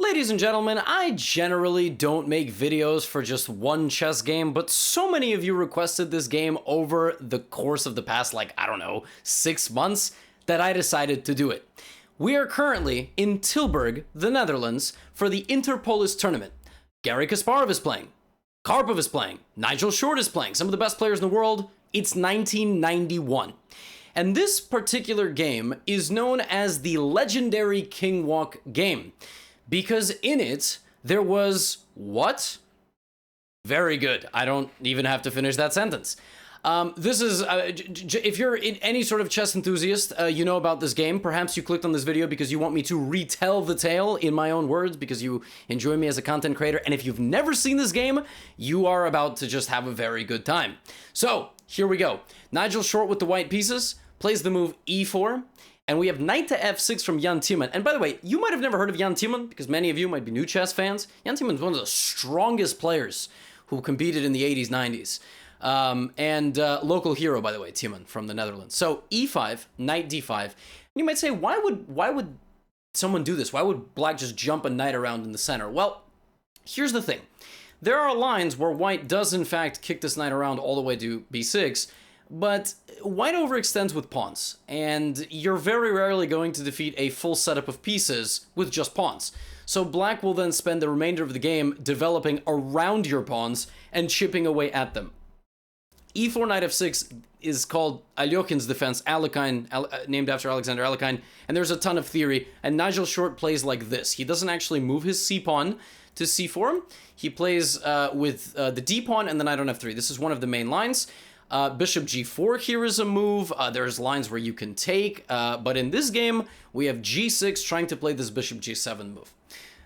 Ladies and gentlemen, I generally don't make videos for just one chess game, but so many of you requested this game over the course of the past, I don't know, 6 months, that I decided to do it. We are currently in Tilburg, the Netherlands, for the Interpolis tournament. Garry Kasparov is playing. Karpov is playing. Nigel Short is playing. Some of the best players in the world. It's 1991. And this particular game is known as the legendary King Walk game, because in it, there was what? Very good. I don't even have to finish that sentence. This is, if you're any sort of chess enthusiast, you know about this game. Perhaps you clicked on this video because you want me to retell the tale in my own words, because you enjoy me as a content creator. And if you've never seen this game, you are about to just have a very good time. So, here we go. Nigel Short with the white pieces plays the move e4. And we have knight to f6 from Jan Timman. And by the way, you might have never heard of Jan Timman, because many of you might be new chess fans. Jan Timman is one of the strongest players who competed in the 80s, 90s. And local hero, by the way, Timman from the Netherlands. So e5, knight d5. And you might say, why would someone do this? Why would black just jump a knight around in the center? Well, here's the thing. There are lines where white does, in fact, kick this knight around all the way to b6, but white overextends with pawns, and you're very rarely going to defeat a full setup of pieces with just pawns. So black will then spend the remainder of the game developing around your pawns and chipping away at them. e4 knight f6 is called Aljokin's defense, Alekhine, named after Alexander Alekhine, and there's a ton of theory, and Nigel Short plays like this. He doesn't actually move his c-pawn to c4. He plays with the d-pawn and the knight on f3. This is one of the main lines. Bishop g4 here is a move. There's lines where you can take, but in this game, we have g6 trying to play this bishop g7 move.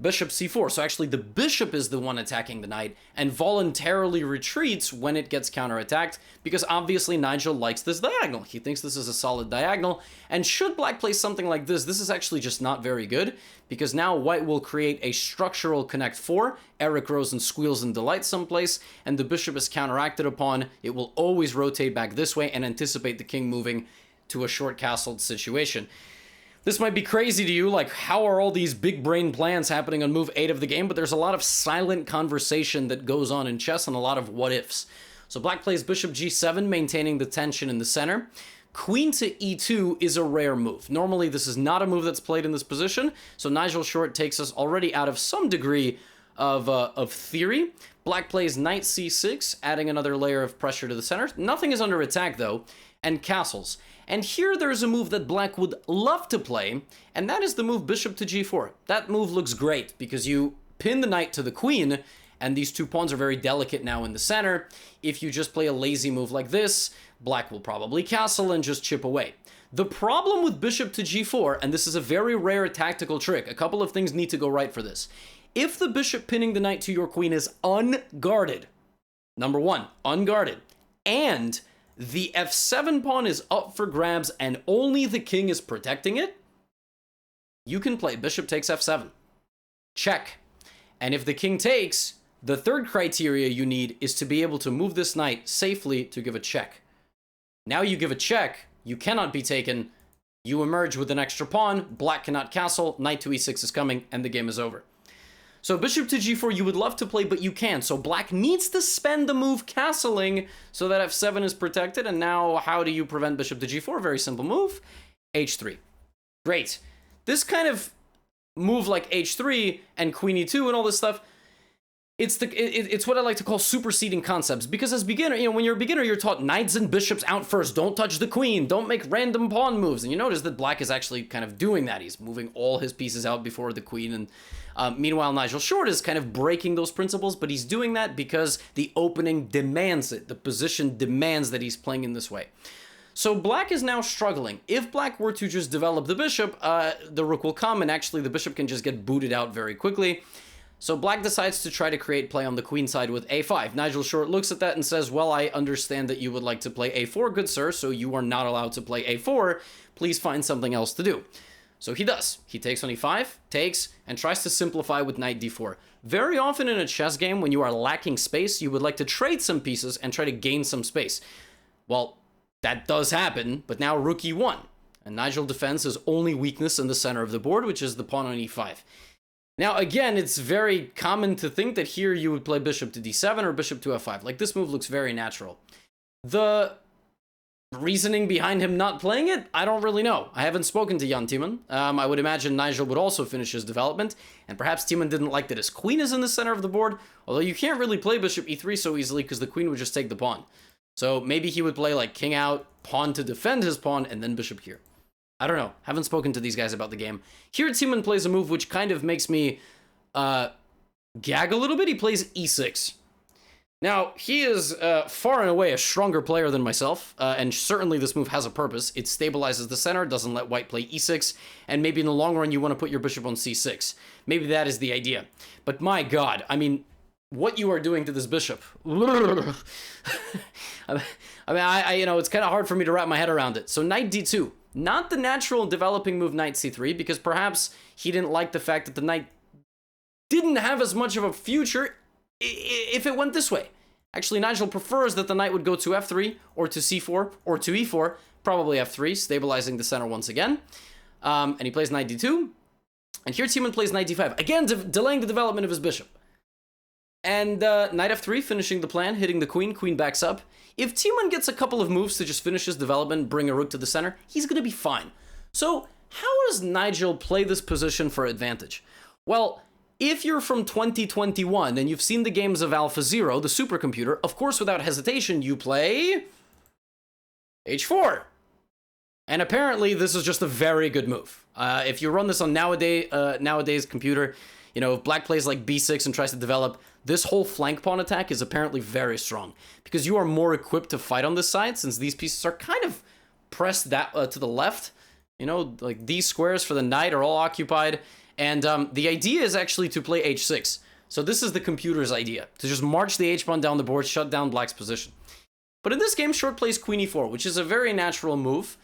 Bishop c4, so actually the bishop is the one attacking the knight and voluntarily retreats when it gets counterattacked, because obviously Nigel likes this diagonal. He thinks this is a solid diagonal, and should black play something like this, this is actually just not very good, because now white will create a structural connect 4, Eric Rosen squeals and delights someplace, and the bishop is counteracted upon. It will always rotate back this way and anticipate the king moving to a short castled situation. This might be crazy to you, like, how are all these big brain plans happening on move 8 of the game? But there's a lot of silent conversation that goes on in chess and a lot of what-ifs. So black plays bishop g7, maintaining the tension in the center. Queen to e2 is a rare move. Normally, this is not a move that's played in this position, so Nigel Short takes us already out of some degree of theory. Black plays knight c6, adding another layer of pressure to the center. Nothing is under attack, though, and castles. And here there's a move that black would love to play, and that is the move bishop to g4. That move looks great, because you pin the knight to the queen, and these two pawns are very delicate now in the center. If you just play a lazy move like this, black will probably castle and just chip away. The problem with bishop to g4, and this is a very rare tactical trick, a couple of things need to go right for this. If the bishop pinning the knight to your queen is unguarded, number one, unguarded, and the f7 pawn is up for grabs and only the king is protecting it, you can play bishop takes f7. Check. And if the king takes, the third criteria you need is to be able to move this knight safely to give a check. Now you give a check, you cannot be taken, you emerge with an extra pawn, black cannot castle, knight to e6 is coming, and the game is over. So bishop to g4 you would love to play, but you can't. So black needs to spend the move castling so that f7 is protected. And now how do you prevent bishop to g4? Very simple move. h3. Great. This kind of move like h3 and queen e2 and all this stuff, it's what I like to call superseding concepts. Because as beginner, when you're a beginner, you're taught knights and bishops out first. Don't touch the queen. Don't make random pawn moves. And you notice that black is actually kind of doing that. He's moving all his pieces out before the queen. And meanwhile, Nigel Short is kind of breaking those principles, but he's doing that because the opening demands it. The position demands that he's playing in this way. So black is now struggling. If black were to just develop the bishop, the rook will come, and actually the bishop can just get booted out very quickly. So black decides to try to create play on the queen side with a5. Nigel Short looks at that and says, well, I understand that you would like to play a4, good sir, so you are not allowed to play a4. Please find something else to do. So he does. He takes on e5, takes, and tries to simplify with knight d4. Very often in a chess game, when you are lacking space, you would like to trade some pieces and try to gain some space. Well, that does happen, but now rook e1. And Nigel defends his only weakness in the center of the board, which is the pawn on e5. Now, again, it's very common to think that here you would play bishop to d7 or bishop to f5. Like, this move looks very natural. The reasoning behind him not playing it, I don't really know. I haven't spoken to Jan Timman. I would imagine Nigel would also finish his development, and perhaps Timman didn't like that his queen is in the center of the board, although you can't really play bishop e3 so easily because the queen would just take the pawn. So maybe he would play like king out, pawn to defend his pawn, and then bishop here. I don't know. Haven't spoken to these guys about the game. Here, Timman plays a move which kind of makes me gag a little bit. He plays e6. Now, he is far and away a stronger player than myself, and certainly this move has a purpose. It stabilizes the center, doesn't let white play e6, and maybe in the long run you want to put your bishop on c6. Maybe that is the idea. But my god, I mean, what you are doing to this bishop. I mean, you know, it's kind of hard for me to wrap my head around it. So knight d2. Not the natural developing move knight c3, because perhaps he didn't like the fact that the knight didn't have as much of a future if it went this way. Actually, Nigel prefers that the knight would go to f3, or to c4, or to e4, probably f3, stabilizing the center once again. And he plays knight d2. And here Timman plays knight d5, again delaying the development of his bishop. And knight f3, finishing the plan, hitting the queen, queen backs up. If Timman gets a couple of moves to just finish his development, bring a rook to the center, he's going to be fine. So how does Nigel play this position for advantage? Well, if you're from 2021 and you've seen the games of AlphaZero, the supercomputer, of course, without hesitation, you play h4. And apparently, this is just a very good move. If you run this on nowadays computer, you know, if black plays like b6 and tries to develop, this whole flank pawn attack is apparently very strong because you are more equipped to fight on this side since these pieces are kind of pressed that to the left. You know, like these squares for the knight are all occupied. And the idea is actually to play h6. So this is the computer's idea, to just march the h-pawn down the board, shut down black's position. But in this game, short plays queen e4, which is a very natural move,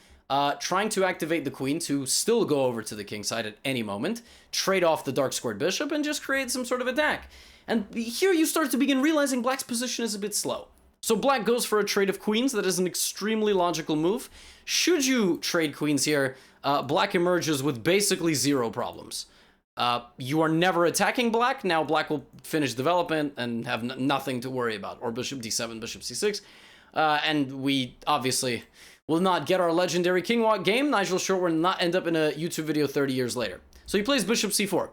trying to activate the queen to still go over to the king side at any moment, trade off the dark squared bishop, and just create some sort of attack. And here you start to begin realizing black's position is a bit slow. So black goes for a trade of queens. That is an extremely logical move. Should you trade queens here, black emerges with basically zero problems. You are never attacking black. Now black will finish development and have nothing to worry about. Or bishop d7, bishop c6. And we obviously will not get our legendary king walk game. Nigel Short will not end up in a YouTube video 30 years later. So he plays bishop c4.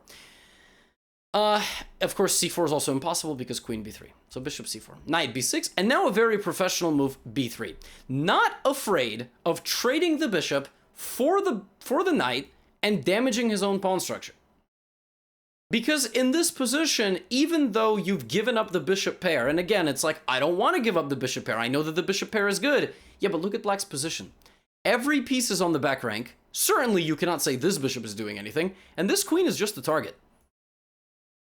Of course, c4 is also impossible because queen b3. So bishop c4, knight b6, and now a very professional move, b3. Not afraid of trading the bishop for the knight and damaging his own pawn structure. Because in this position, even though you've given up the bishop pair, and again, it's like, I don't want to give up the bishop pair. I know that the bishop pair is good. Yeah, but look at black's position. Every piece is on the back rank. Certainly, you cannot say this bishop is doing anything, and this queen is just a target.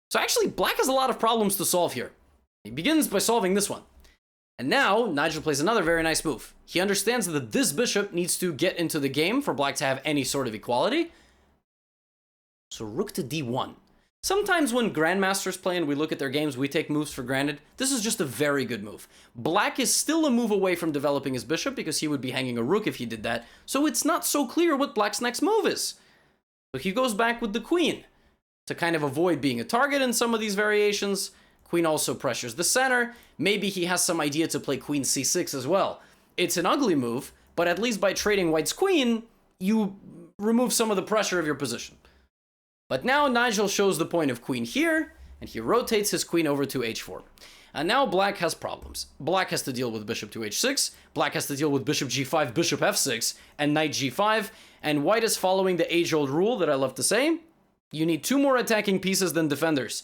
So actually, black has a lot of problems to solve here. He begins by solving this one. And now, Nigel plays another very nice move. He understands that this bishop needs to get into the game for black to have any sort of equality. So rook to d1. Sometimes when grandmasters play and we look at their games, we take moves for granted. This is just a very good move. Black is still a move away from developing his bishop because he would be hanging a rook if he did that. So it's not so clear what black's next move is. So he goes back with the queen to kind of avoid being a target in some of these variations. Queen also pressures the center. Maybe he has some idea to play queen c6 as well. It's an ugly move, but at least by trading white's queen, you remove some of the pressure of your position. But now Nigel shows the point of queen here, and he rotates his queen over to h4. And now black has problems. Black has to deal with bishop to h6, black has to deal with bishop g5, bishop f6, and knight g5, and white is following the age-old rule that I love to say. You need 2 more attacking pieces than defenders.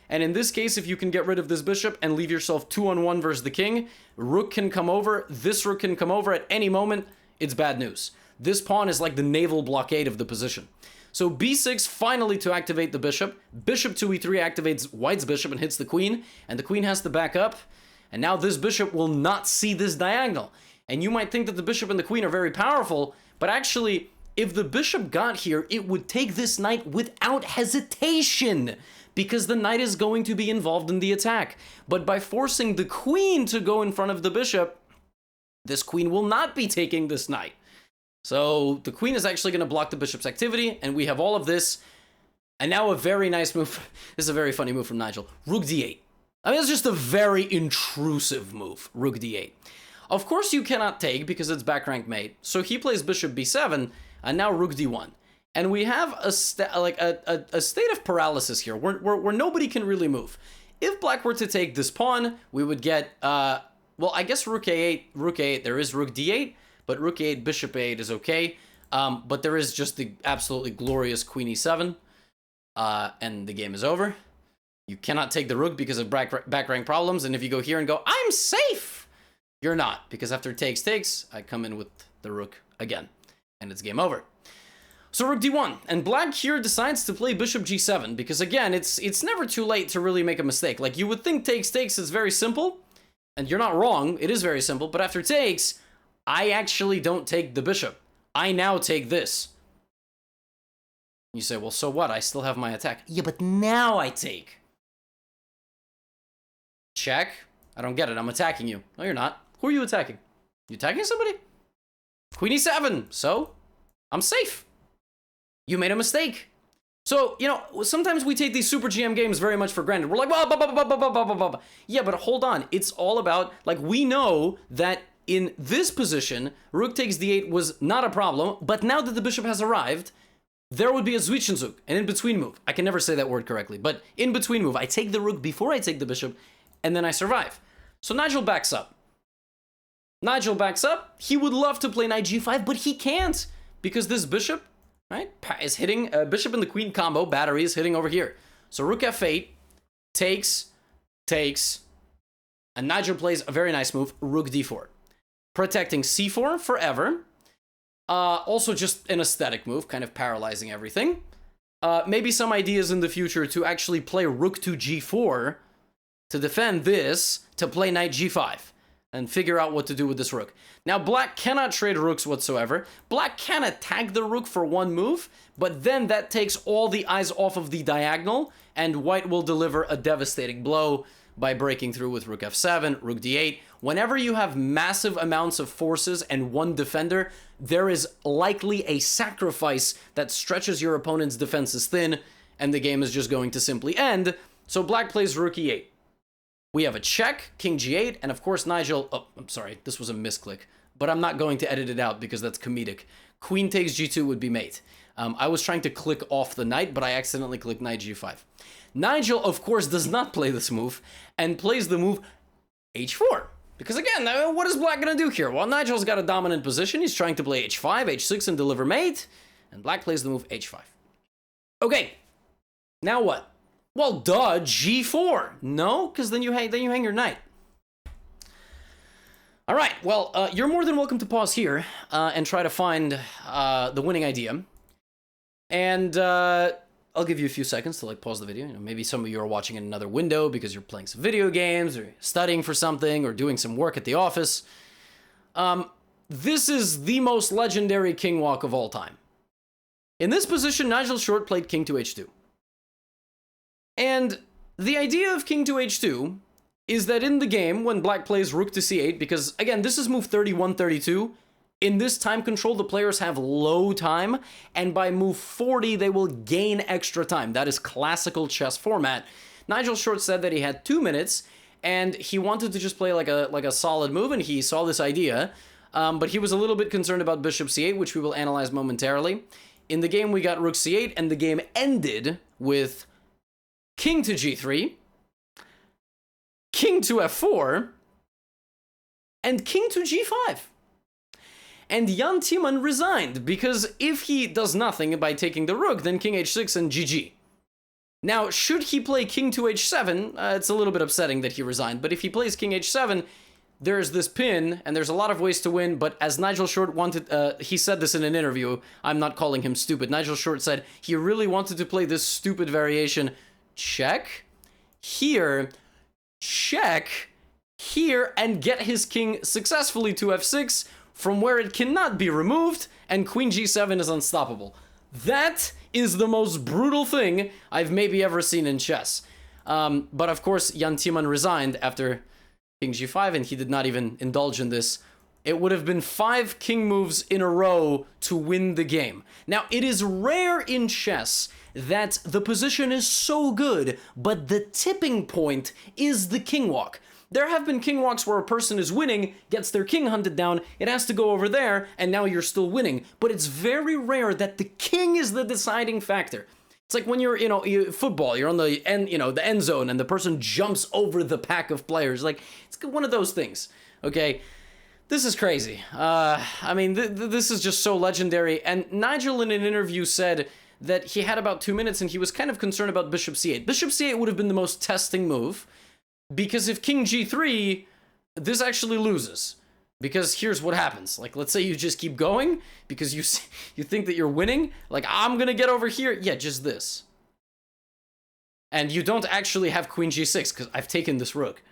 And in this case, if you can get rid of this bishop and leave yourself 2-on-1 versus the king, rook can come over, this rook can come over at any moment, it's bad news. This pawn is like the naval blockade of the position. So b6 finally to activate the bishop. Bishop to e3 activates white's bishop and hits the queen, and the queen has to back up. And now this bishop will not see this diagonal. And you might think that the bishop and the queen are very powerful, but actually, if the bishop got here, it would take this knight without hesitation, because the knight is going to be involved in the attack. But by forcing the queen to go in front of the bishop, this queen will not be taking this knight. So the queen is actually going to block the bishop's activity, and we have all of this. And now a very nice move. This is a very funny move from Nigel. Rook d8. I mean, it's just a very intrusive move, Rook d8. Of course you cannot take because it's back rank mate. So he plays Bishop b7 and now Rook d1. And we have a state of paralysis here where nobody can really move. If black were to take this pawn, we would get, well, I guess Rook a8, there is Rook d8, but Rook a8, Bishop a8 is okay. But there is just the absolutely glorious Queen e7, and the game is over. You cannot take the rook because of back rank problems, and if you go here and go, I'm safe, you're not, because after takes, I come in with the rook again, and it's game over. So rook d1, and black here decides to play bishop g7, because again, it's never too late to really make a mistake. Like, you would think takes is very simple, and you're not wrong, it is very simple, but after takes, I actually don't take the bishop. I now take this. You say, well, so what? I still have my attack. Yeah, but now I take. Check. I don't get it. I'm attacking you. No, you're not. Who are you attacking? You attacking somebody? Queen e7. So, I'm safe. You made a mistake. So, you know, sometimes we take these Super GM games very much for granted. We're like, blah, blah, blah, blah, blah, blah, blah, blah, blah. Yeah, but hold on. It's all about, like, we know that in this position, rook takes d8 was not a problem, but now that the bishop has arrived, there would be a Zwischenzug, an in-between move. I can never say that word correctly, but in-between move. I take the rook before I take the bishop, and then I survive. So Nigel backs up. Nigel backs up. He would love to play knight g5, but he can't, because this bishop, right, is hitting, bishop and the queen combo, battery is hitting over here. So rook f8, takes, and Nigel plays a very nice move, rook d4. Protecting c4 forever. Also just an aesthetic move, kind of paralyzing everything. Maybe some ideas in the future to actually play rook to g4 to defend this, to play knight g5 and figure out what to do with this rook. Now, black cannot trade rooks whatsoever. Black can attack the rook for one move, but then that takes all the eyes off of the diagonal, and white will deliver a devastating blow by breaking through with rook f7, rook d8. Whenever you have massive amounts of forces and one defender, there is likely a sacrifice that stretches your opponent's defenses thin, and the game is just going to simply end. So black plays rook e8. We have a check, king g8, and of course Nigel... Oh, I'm sorry, this was a misclick, but I'm not going to edit it out because that's comedic. Queen takes g2 would be mate. I was trying to click off the knight, but I accidentally clicked knight g5. Nigel, of course, does not play this move, and plays the move h4. Because again, what is black gonna do here? Well, Nigel's got a dominant position. He's trying to play h5, h6, and deliver mate. And black plays the move h5. Okay, now what? Well, duh, g4. No, because then you hang your knight. All right, well, you're more than welcome to pause here and try to find the winning idea. And I'll give you a few seconds to like pause the video. You know, maybe some of you are watching in another window because you're playing some video games or studying for something or doing some work at the office. This is the most legendary king walk of all time. In this position, Nigel Short played king to h2. And the idea of king to h2 is that in the game, when black plays rook to c8, because again, this is move 31, 32, in this time control, the players have low time, and by move 40, they will gain extra time. That is classical chess format. Nigel Short said that he had 2 minutes, and he wanted to just play like a solid move, and he saw this idea, but he was a little bit concerned about bishop c8, which we will analyze momentarily. In the game, we got rook c8, and the game ended with king to g3, king to f4, and king to g5. And Jan Timman resigned, because if he does nothing by taking the rook, then king h6 and GG. Now, should he play king to h7, it's a little bit upsetting that he resigned, but if he plays king h7, there's this pin, and there's a lot of ways to win, but as Nigel Short wanted, he said this in an interview, I'm not calling him stupid, Nigel Short said he really wanted to play this stupid variation, check, here, check, here, and get his king successfully to f6, from where it cannot be removed, and queen g7 is unstoppable. That is the most brutal thing I've maybe ever seen in chess. But of course, Jan Timman resigned after king g5, and he did not even indulge in this it would have been 5 king moves in a row to win the game. Now, it is rare in chess that the position is so good, but the tipping point is the king walk. There have been king walks where a person is winning, gets their king hunted down, it has to go over there, and now you're still winning. But it's very rare that the king is the deciding factor. It's like when you're, football, you're on the end, the end zone, and the person jumps over the pack of players. Like, it's one of those things, okay? This is crazy. This is just so legendary. And Nigel in an interview said that he had about 2 minutes and he was kind of concerned about bishop c8. Bishop c8 would have been the most testing move, because if king g3, this actually loses. Because here's what happens. Like, let's say you just keep going because you think that you're winning. Like, I'm gonna get over here. Yeah, just this. And you don't actually have queen g6 because I've taken this rook.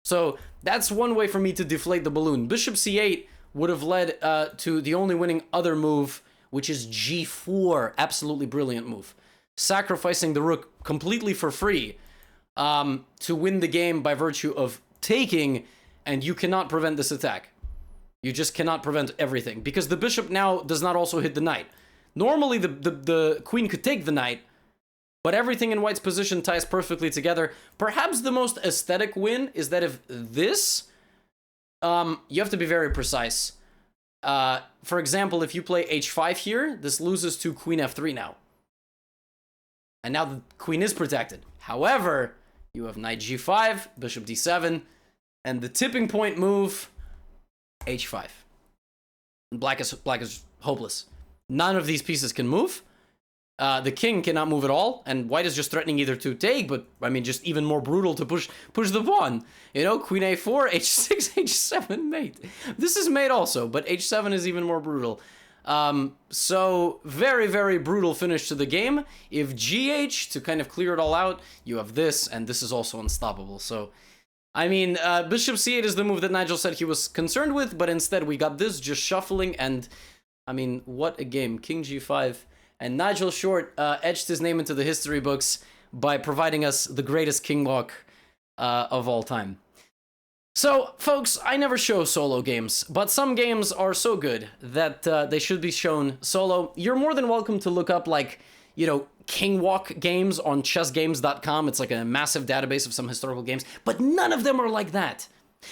So that's one way for me to deflate the balloon. Bishop c8 would have led to the only winning other move, which is g4. Absolutely brilliant move. Sacrificing the rook completely for free to win the game by virtue of taking, and you cannot prevent this attack. You just cannot prevent everything, because the bishop now does not also hit the knight. Normally, the queen could take the knight, but everything in white's position ties perfectly together. Perhaps the most aesthetic win is that if this, you have to be very precise. For example, if you play h5 here, this loses to queen f3 now. And now the queen is protected. However, you have knight g5, bishop d7, and the tipping point move, h5. And black is hopeless. None of these pieces can move. The king cannot move at all, and white is just threatening either to take, but I mean, just even more brutal to push the pawn. Queen a4, h6, h7 mate. This is mate also, but h7 is even more brutal. So very, very brutal finish to the game. If gh, to kind of clear it all out, you have this, and this is also unstoppable. So, I mean, bishop c8 is the move that Nigel said he was concerned with, but instead we got this just shuffling, and I mean, what a game. King g5. And Nigel Short etched his name into the history books by providing us the greatest king walk of all time. So, folks, I never show solo games, but some games are so good that they should be shown solo. You're more than welcome to look up, like, king walk games on chessgames.com. It's like a massive database of some historical games, but none of them are like that.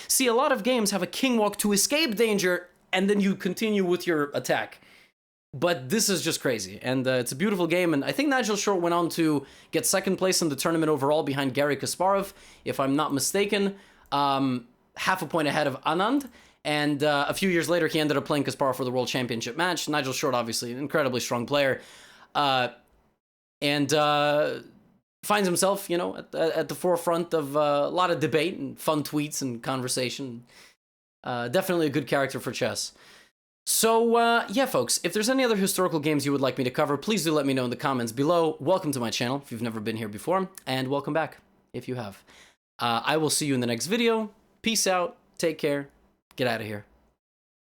See, a lot of games have a king walk to escape danger, and then you continue with your attack. But this is just crazy, and it's a beautiful game, and I think Nigel Short went on to get second place in the tournament overall behind Garry Kasparov, if I'm not mistaken, half a point ahead of Anand, and a few years later he ended up playing Kasparov for the World Championship match. Nigel Short, obviously, an incredibly strong player, and finds himself, at the forefront of a lot of debate and fun tweets and conversation. Definitely a good character for chess. So, yeah, folks, if there's any other historical games you would like me to cover, please do let me know in the comments below. Welcome to my channel if you've never been here before, and welcome back if you have. I will see you in the next video. Peace out, take care, get out of here.